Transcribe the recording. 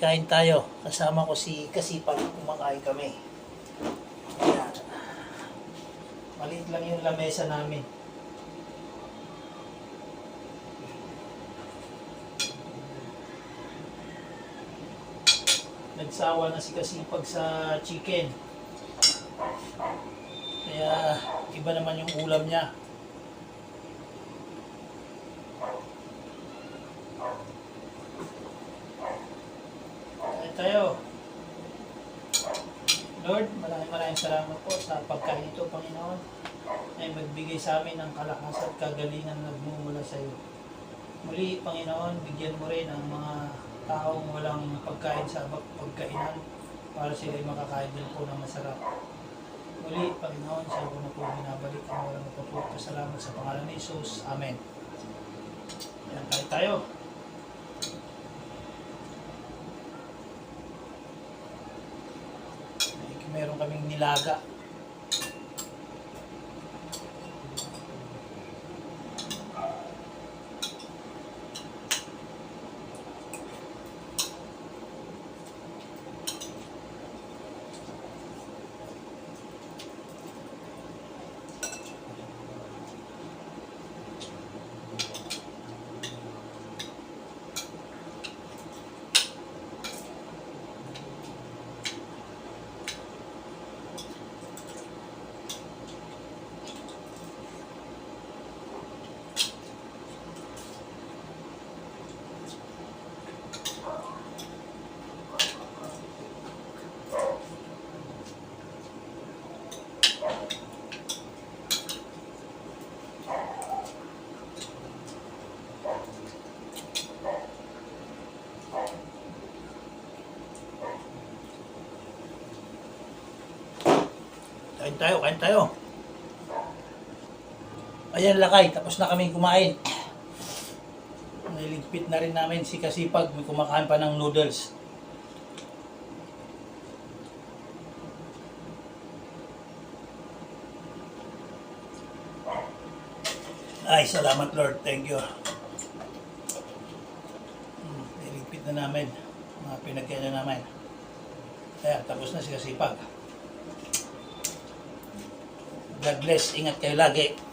kain tayo. Kasama ko si Kasipag, kumakain kami. Ayan. Maliit lang yung lamesa namin. Nagsawa na si Kasipag sa chicken. Kaya iba naman yung ulam niya. Kain tayo. Lord, maraming salamat po sa pagkain ito, Panginoon, ay magbigay sa amin ng kalakasan at kagalingan na nagmumula sa iyo. Muli, Panginoon, bigyan mo rin ang mga taong walang pagkain sa pagkainan para sila ay makakain din po ng masarap. Muli, Panginoon, sa iyo na po binabalik ang walang mapapulot. Salamat sa pangalan ni Jesus. Amen. Yan, kain tayo. Meron kaming nilaga. Kain tayo. Ayan lakay, tapos na kaming kumain. Niligpit na rin namin si Kasipag, may kumakain pa ng noodles. Ay, salamat Lord, thank you. Niligpit na namin, mga pinagkainan namin. Ayan, tapos na si Kasipag. God bless. Ingat kayo lagi.